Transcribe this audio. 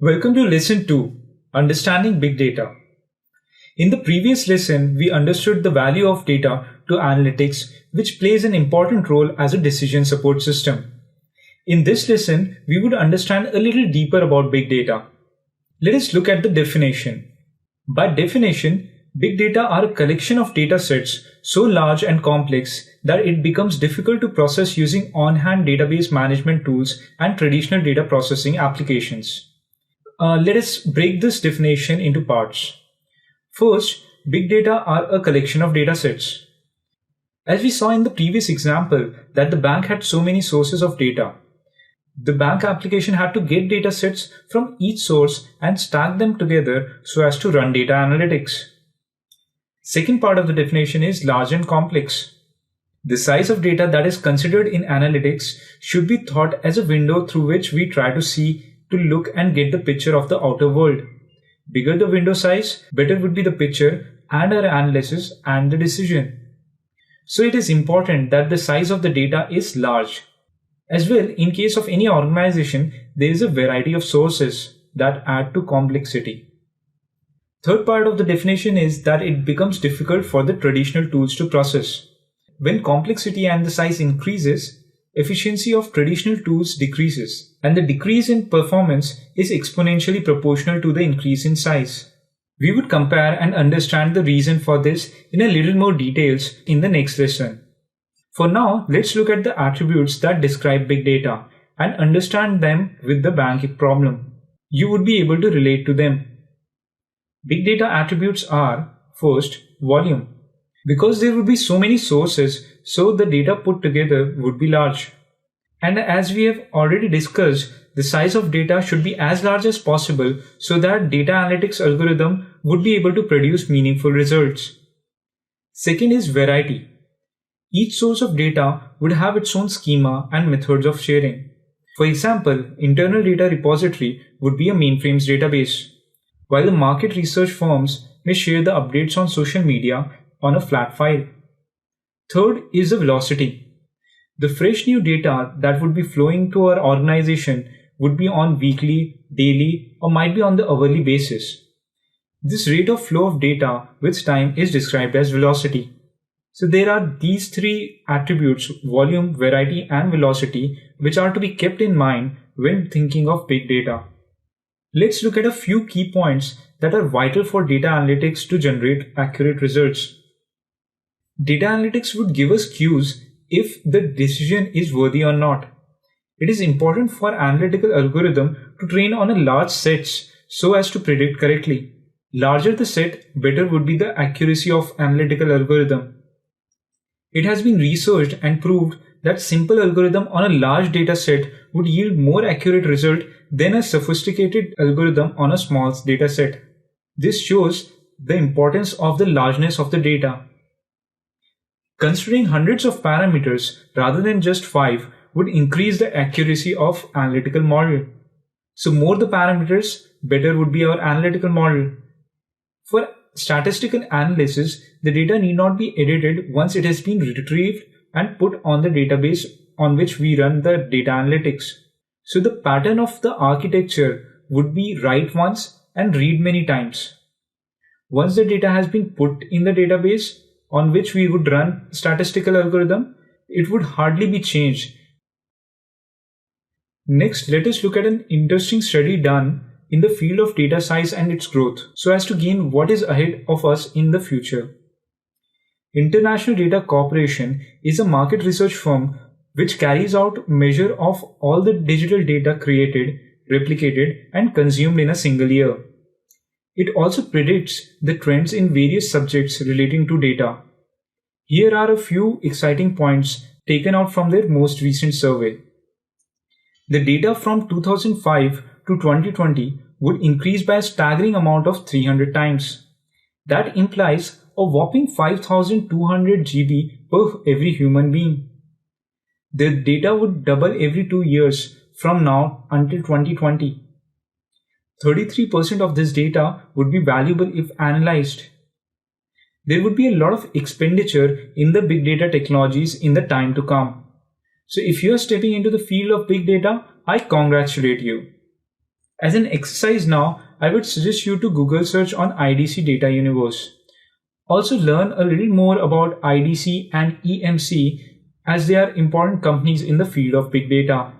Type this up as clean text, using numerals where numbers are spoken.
Welcome to Lesson 2, Understanding Big Data. In the previous lesson, we understood the value of data to analytics, which plays an important role as a decision support system. In this lesson, we would understand a little deeper about big data. Let us look at the definition. By definition, big data are a collection of data sets so large and complex that it becomes difficult to process using on-hand database management tools and traditional data processing applications. Let us break this definition into parts. First, big data are a collection of data sets. As we saw in the previous example that the bank had so many sources of data. The bank application had to get data sets from each source and stack them together so as to run data analytics. Second part of the definition is large and complex. The size of data that is considered in analytics should be thought as a window through which we try to look and get the picture of the outer world. Bigger the window size, better would be the picture and our analysis and the decision. So it is important that the size of the data is large. As well, in case of any organization, there is a variety of sources that add to complexity. Third part of the definition is that it becomes difficult for the traditional tools to process. When complexity and the size increases, efficiency of traditional tools decreases, and the decrease in performance is exponentially proportional to the increase in size. We would compare and understand the reason for this in a little more details in the next lesson. For now, let's look at the attributes that describe big data and understand them with the bank problem. You would be able to relate to them. Big data attributes are, first, volume. Because there would be so many sources, so the data put together would be large. And as we have already discussed, the size of data should be as large as possible so that data analytics algorithm would be able to produce meaningful results. Second is variety. Each source of data would have its own schema and methods of sharing. For example, internal data repository would be a mainframes database, while the market research firms may share the updates on social media on a flat file. Third is the velocity. The fresh new data that would be flowing to our organization would be on weekly, daily, or might be on the hourly basis. This rate of flow of data with time is described as velocity. So there are these three attributes, volume, variety, and velocity, which are to be kept in mind when thinking of big data. Let's look at a few key points that are vital for data analytics to generate accurate results. Data analytics would give us cues if the decision is worthy or not. It is important for analytical algorithm to train on a large sets so as to predict correctly. Larger the set, better would be the accuracy of analytical algorithm. It has been researched and proved that simple algorithm on a large data set would yield more accurate result than a sophisticated algorithm on a small data set. This shows the importance of the largeness of the data. Considering hundreds of parameters rather than just 5 would increase the accuracy of analytical model. So more the parameters, better would be our analytical model. For statistical analysis, the data need not be edited once it has been retrieved and put on the database on which we run the data analytics. So the pattern of the architecture would be write once and read many times. Once the data has been put in the database on which we would run statistical algorithm, it would hardly be changed. Next, let us look at an interesting study done in the field of data size and its growth so as to gain what is ahead of us in the future. International Data Corporation is a market research firm which carries out measure of all the digital data created, replicated, and consumed in a single year. It also predicts the trends in various subjects relating to data. Here are a few exciting points taken out from their most recent survey. The data from 2005 to 2020 would increase by a staggering amount of 300 times. That implies a whopping 5,200 GB per every human being. The data would double every 2 years from now until 2020. 33% of this data would be valuable if analyzed. There would be a lot of expenditure in the big data technologies in the time to come. So if you are stepping into the field of big data, I congratulate you. As an exercise now, I would suggest you to Google search on IDC Data Universe. Also learn a little more about IDC and EMC as they are important companies in the field of big data.